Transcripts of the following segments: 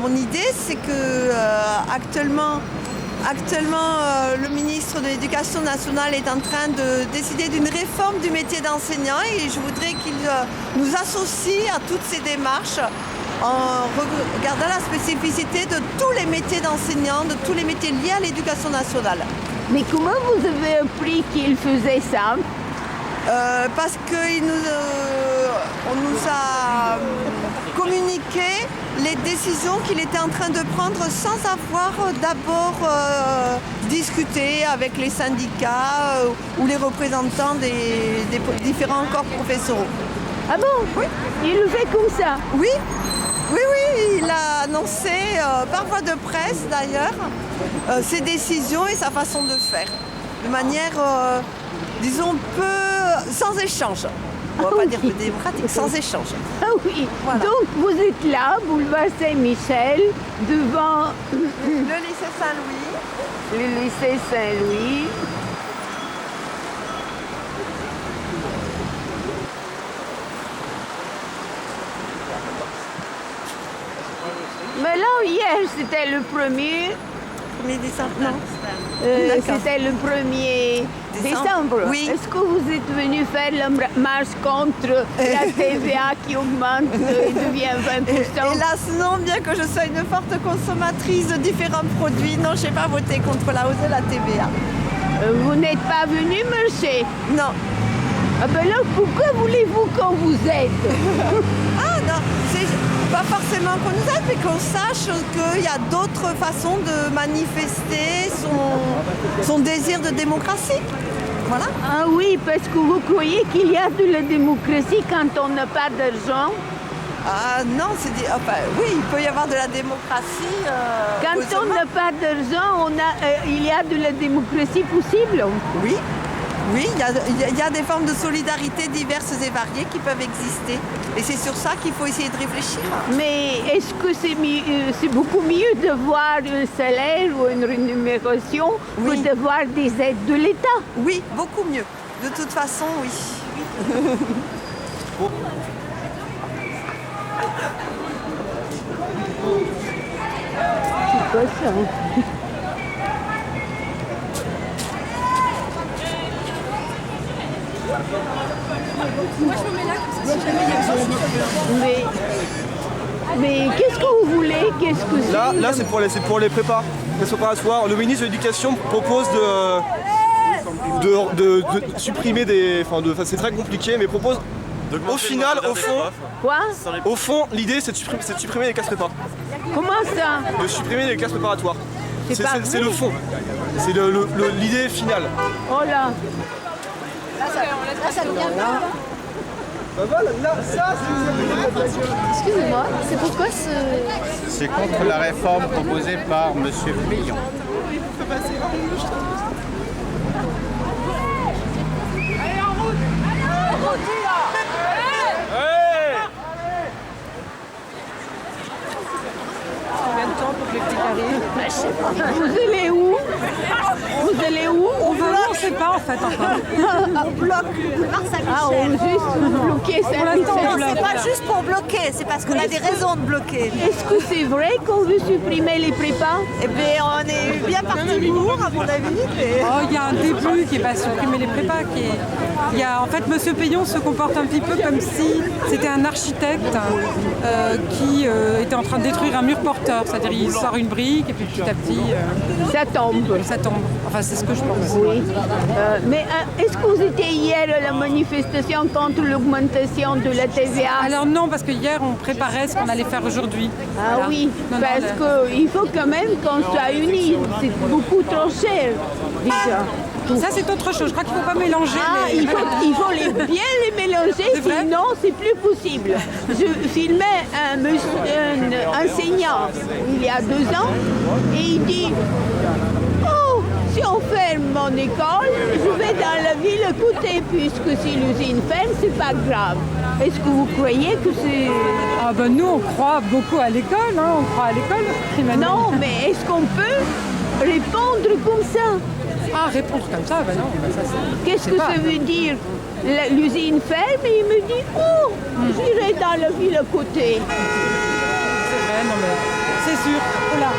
mon idée, c'est que actuellement, le ministre de l'Éducation nationale est en train de décider d'une réforme du métier d'enseignant et je voudrais qu'il nous associe à toutes ces démarches en regardant la spécificité de tous les métiers d'enseignants, de tous les métiers liés à l'éducation nationale. Mais comment vous avez appris qu'il faisait ça? Parce qu'on nous a communiqué les décisions qu'il était en train de prendre sans avoir d'abord discuté avec les syndicats ou les représentants des différents corps professoraux. Ah bon? Oui. Il le fait comme ça? Oui, il a annoncé par voie de presse d'ailleurs ses décisions et sa façon de faire. De manière, disons, sans échange. On ne va pas dire que démocratique, sans échange. Ah oui, Voilà. Donc vous êtes là, boulevard Saint-Michel, devant Le lycée Saint-Louis. le lycée Saint-Louis. Mais là, hier, c'était le 1er 1er décembre, non. D'accord. c'était le 1er décembre. Oui. Est-ce que vous êtes venu faire la marche contre la TVA qui augmente et devient 20%? Hélas, non, bien que je sois une forte consommatrice de différents produits, non, je n'ai pas voté contre la hausse de la TVA. Vous n'êtes pas venu marcher? Non. Ah ben là, pourquoi voulez-vous qu'on vous aide? Ah non, c'est pas forcément qu'on nous aide, mais qu'on sache qu'il y a d'autres façons de manifester son désir de démocratie. Voilà. Ah oui, parce que vous croyez qu'il y a de la démocratie quand on n'a pas d'argent? Ah non, oui, il peut y avoir de la démocratie. Quand on n'a pas d'argent, il y a de la démocratie possible? Oui, il y a des formes de solidarité diverses et variées qui peuvent exister. Et c'est sur ça qu'il faut essayer de réfléchir. Mais est-ce que c'est beaucoup mieux de voir un salaire ou une rémunération Oui. que de voir des aides de l'État? Oui, beaucoup mieux. De toute façon, oui. C'est pas ça. Mais qu'est-ce que vous voulez? Qu'est-ce que c'est? Là c'est pour les prépas préparatoires. Le ministre de l'Éducation propose de supprimer c'est très compliqué, mais propose au final, Quoi? au fond, l'idée c'est de supprimer les classes prépa. Comment ça? De supprimer les classes préparatoires. C'est pas C'est vrai. le fond. C'est l'idée finale. Oh là. Excusez-moi, c'est pourquoi ce... C'est contre la réforme proposée par M. Payon. Vous allez où? Vous allez où? On ne sait pas en fait encore. On bloque Ah, on juste bloquer Pour l'instant, on Saint-Michel. bloque. C'est pas juste pour bloquer, c'est parce qu'on a des raisons de bloquer. Est-ce que c'est vrai qu'on veut supprimer les prépas? Eh bien, on est bien parti pour, à mon avis. Mais... Oh, il y a un début qui est pas supprimer les prépas. En fait, M. Payon se comporte un petit peu comme si c'était un architecte qui était en train de détruire un mur porteur. C'est-à-dire il sort une brique et puis petit à petit Ça tombe. ça tombe. Enfin, c'est ce que je pense. Oui. Mais est-ce que vous étiez hier à la manifestation contre l'augmentation de la TVA? Alors non, parce que hier on préparait ce qu'on allait faire aujourd'hui. Ah Voilà. oui, Non, non, parce qu'il faut quand même qu'on soit unis. C'est beaucoup trop cher, déjà. Ça c'est autre chose. Je crois qu'il ne faut pas mélanger. Ah, les... il faut bien les mélanger, C'est vrai? sinon c'est plus possible. Je filmais un enseignant il y a 2 ans et il dit « Oh, si on ferme mon école, je vais dans la ville à côté, puisque si l'usine ferme, c'est pas grave. » Est-ce que vous croyez que c'est... Ah ben nous on croit beaucoup à l'école, hein. On croit à l'école. Non, mais est-ce qu'on peut répondre comme ça? Ah, répondre comme ça, ben non. Ben ça, c'est... Qu'est-ce je sais que pas. ça veut dire? L'usine ferme et il me dit « Oh, j'irai dans la ville à côté. » C'est vrai, non mais c'est sûr. Voilà.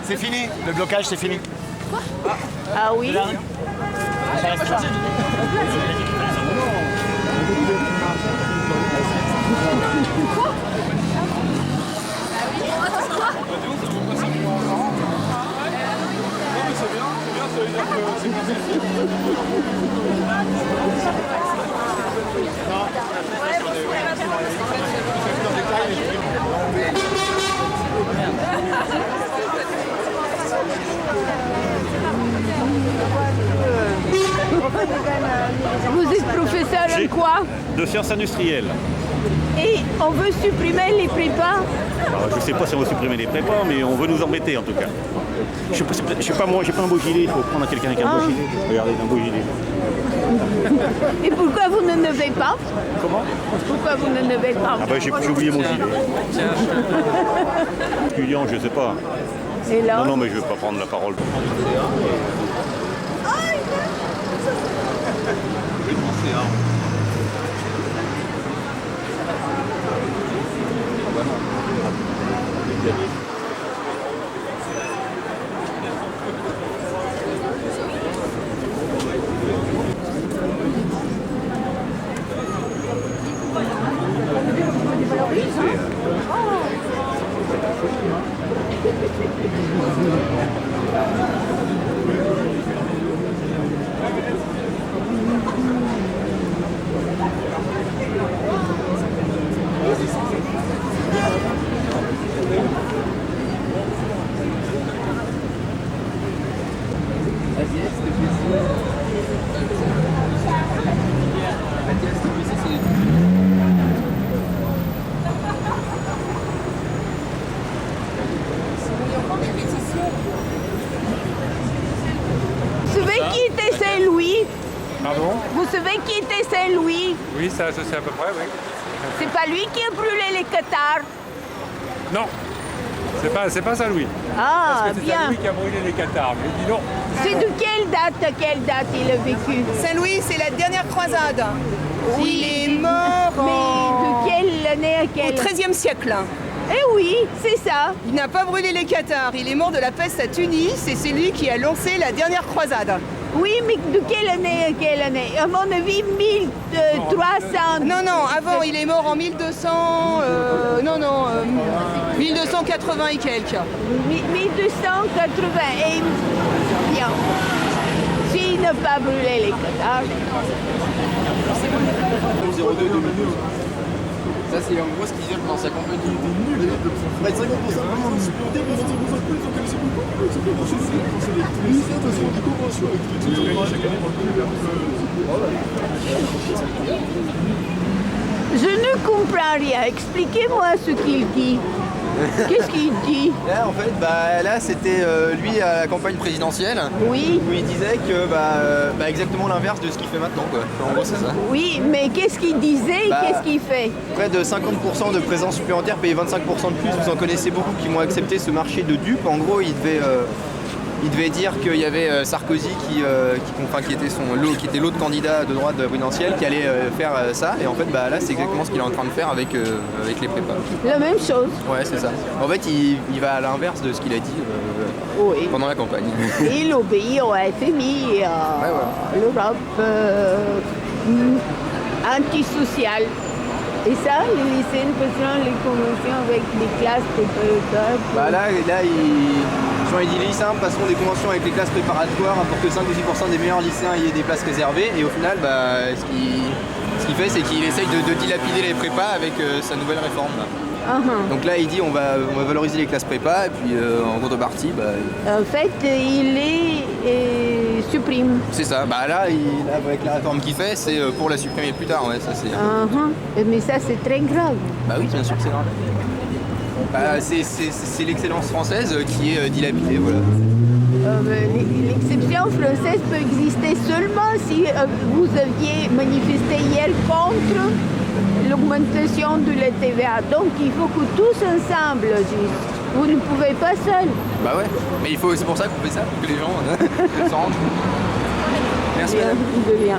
C'est fini, le blocage c'est fini. Ah oui? Vous êtes professeur en quoi? De sciences industrielles. Et on veut supprimer les prépas? Alors, je ne sais pas si on va supprimer les prépas, mais on veut nous embêter en tout cas. Je sais pas moi, j'ai pas un beau gilet, il faut prendre quelqu'un avec un beau gilet. Regardez, un beau gilet. Et pourquoi vous ne levez pas? Comment? Pourquoi vous ne levez pas? Ah ben j'ai oublié mon gilet. Étudiant, je sais pas. Et là? Non, mais je ne veux pas prendre la parole. Vous savez qui était Saint-Louis? Pardon? Vous savez qui était Saint-Louis? Oui, ça je sais à peu près, oui. C'est pas lui qui a brûlé les cathares? Non, c'est pas Saint-Louis. Ah, Parce que c'est bien. Saint-Louis qui a brûlé les cathares. Mais dis non. C'est de quelle date à quelle date il a vécu? Saint-Louis, c'est la dernière croisade. Oui. Il est mort Mais de quelle année à au quelle? XIIIe siècle. Eh oui, c'est ça. Il n'a pas brûlé les cathares. Il est mort de la peste à Tunis et c'est lui qui a lancé la dernière croisade. Oui, mais de quelle année à quelle année? À mon avis, 1300. Non, non, avant, il est mort en 1200... 1280 et quelques. 1280. Et bien. S'il n'a pas brûlé les cathares. 02-2012. Ça, c'est en gros ce qu'il vient dans sa compagnie. Je ne comprends rien. Expliquez-moi ce qu'il dit. Qu'est-ce qu'il dit? Là, en fait, là, c'était lui à la campagne présidentielle. Oui. Où il disait que exactement l'inverse de ce qu'il fait maintenant, quoi. En gros, c'est ça. Oui, mais qu'est-ce qu'il disait et qu'est-ce qu'il fait? Près de 50% de présence supplémentaire, payé 25% de plus. Vous en connaissez beaucoup qui m'ont accepté ce marché de dupes. En gros, il devait dire qu'il y avait Sarkozy qui était l'autre candidat de droite présidentielle qui allait faire ça. Et en fait, là, c'est exactement ce qu'il est en train de faire avec les prépas. La même chose. Ouais, c'est ça. En fait, il va à l'inverse de ce qu'il a dit Oui. pendant la campagne. Il obéit au FMI, à l'Europe antisociale. Et ça, les lycéens faisaient les conventions avec les classes préparatoires. Là, ils dit les lycéens passeront des conventions avec les classes préparatoires pour que 5 ou 6% des meilleurs lycéens aient des places réservées. Et au final, ce qu'il fait, c'est qu'il essaye de dilapider les prépas avec sa nouvelle réforme. Donc là, il dit on va valoriser les classes prépa et puis en contrepartie, En fait, il les supprime. c'est ça. Là, avec la réforme qu'il fait, c'est pour la supprimer plus tard. Ouais, ça c'est. Mais ça, c'est très grave. Oui, bien sûr, c'est grave. C'est l'excellence française qui est dilapidée, voilà. L'exception française peut exister seulement si vous aviez manifesté hier contre l'augmentation de la TVA. Donc il faut que tous ensemble agissent. Vous ne pouvez pas seul. Bah ouais, mais c'est pour ça qu'on fait ça, pour que les gens s'en rendent compte. Merci madame. De rien.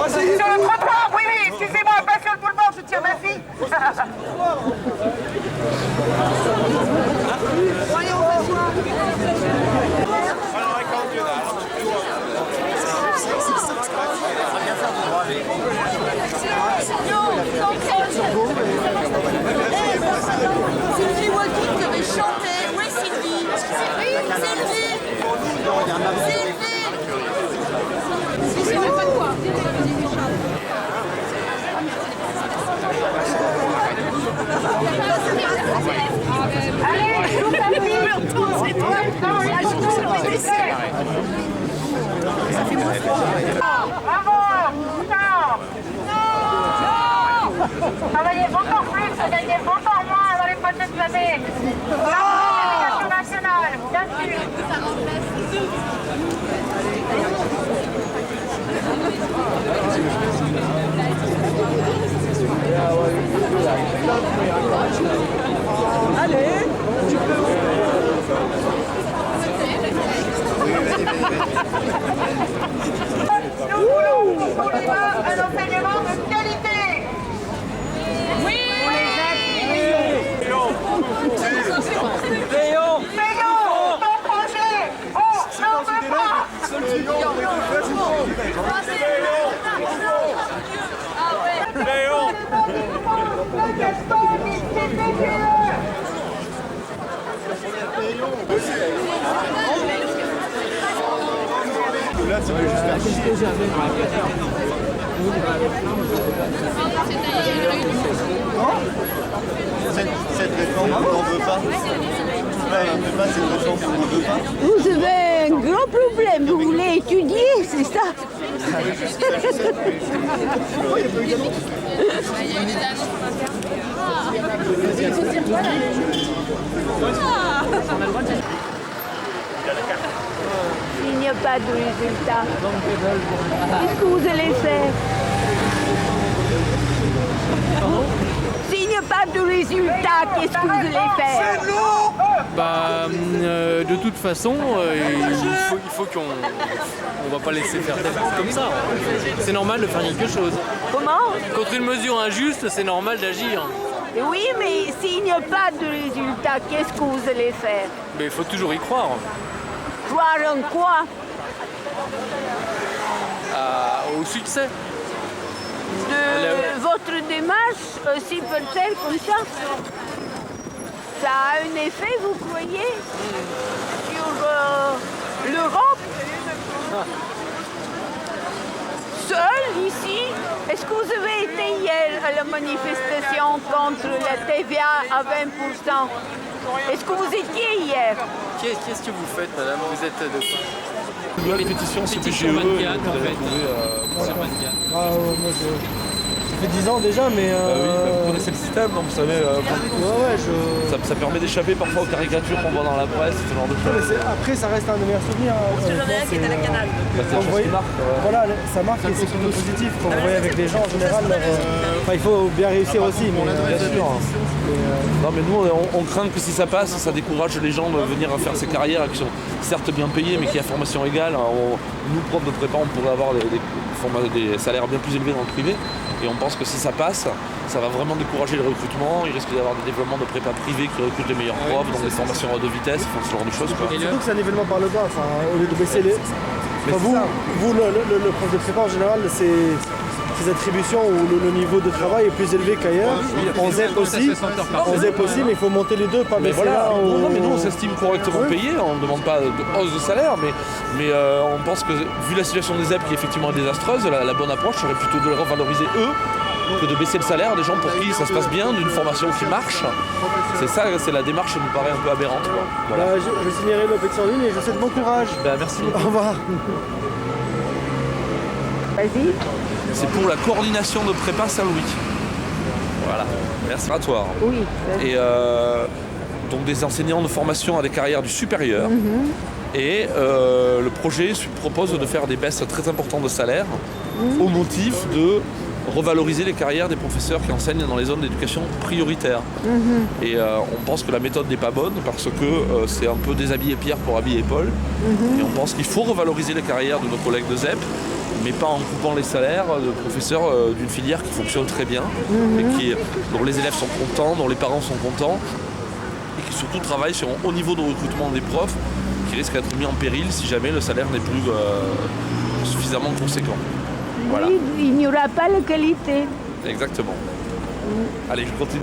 Sur le trottoir, oui, oui, excusez-moi, pas sur le boulevard, je tiens ma fille. Sylvie Wauquiez qui devait chanter. Où est Sylvie? Sylvie! Allez, joue ta fille. Bravo. Travaillez encore plus, gagnez encore moins dans les prochaines années. L'éducation nationale, bien sûr. Allez, tu peux. Nous voulons pour les mains un enseignement de qualité. Oui. Léon, ton projet, on n'en veut pas. Là, ça va juste faire chier. S'il n'y a pas de résultat, qu'est-ce que vous allez faire? S'il n'y a pas de résultat, qu'est-ce que vous allez faire? De toute façon, il faut qu'on on va pas laisser faire des choses comme ça. C'est normal de faire quelque chose. Comment? Contre une mesure injuste, c'est normal d'agir. Oui, mais s'il n'y a pas de résultat, qu'est-ce que vous allez faire? Mais il faut toujours y croire. Croire en quoi? Au succès. De votre démarche aussi peut-être comme ça? Ça a un effet, vous croyez, sur l'Europe? Seul ici? Est-ce que vous avez été hier à la manifestation contre la TVA à 20%? Est-ce que vous étiez hier? Qu'est-ce que vous faites, madame? Vous êtes de quoi? La pétition, c'est Pétition 24, en fait. Pétition 24. Ça fait 10 ans déjà, mais... vous connaissez le système, donc vous savez, ça permet d'échapper parfois aux caricatures qu'on voit dans la presse, ce genre de choses. Après, ça reste un de mes meilleurs souvenirs. qui était à la Canal. Voilà, ça marque et c'est plutôt positif. Quand vous voyez avec les gens, en général, il faut bien réussir aussi, mais bien sûr. Non, mais nous, on craint que si ça passe, ça décourage les gens de venir faire ces carrières qui sont certes bien payées, mais qui à formation égale. Nous, profs de prépa, on pourrait avoir des salaires bien plus élevés dans le privé. Et on pense que si ça passe, ça va vraiment décourager le recrutement. Il risque d'y avoir des développements de prépa privés qui recrutent les meilleurs profs, donc des formations à 2 vitesses, ce genre de choses. Surtout que c'est un nivellement par le bas, au lieu de baisser les... Vous, le prof de prépa en général, ses attributions ou le niveau de travail est plus élevé qu'ailleurs. On ZEP aussi, mais il faut monter les deux, pas baisser là. Non, mais nous on s'estime correctement payé, on ne demande pas de hausse de salaire, mais on pense que vu la situation des ZEP qui est effectivement désastreuse, la bonne approche serait plutôt de les revaloriser eux que de baisser le salaire des gens pour qui ça se passe bien, d'une formation qui marche. C'est ça, c'est la démarche qui nous paraît un peu aberrante. Voilà. Je signerai la pétition en ligne et je vous souhaite bon courage. Merci beaucoup. Au revoir. Vas-y. C'est pour la coordination de prépa Saint-Louis. Voilà, merci à toi. Oui. Et donc des enseignants de formation à des carrières du supérieur. Et le projet propose de faire des baisses très importantes de salaire au motif de revaloriser les carrières des professeurs qui enseignent dans les zones d'éducation prioritaire. Et on pense que la méthode n'est pas bonne parce que c'est un peu déshabiller Pierre pour habiller Paul. Et on pense qu'il faut revaloriser les carrières de nos collègues de ZEP, mais pas en coupant les salaires de professeurs d'une filière qui fonctionne très bien, et dont les élèves sont contents, dont les parents sont contents, et qui surtout travaillent sur un haut niveau de recrutement des profs qui risque d'être mis en péril si jamais le salaire n'est plus suffisamment conséquent. Voilà. Oui, il n'y aura pas la qualité. Exactement. Allez, je continue.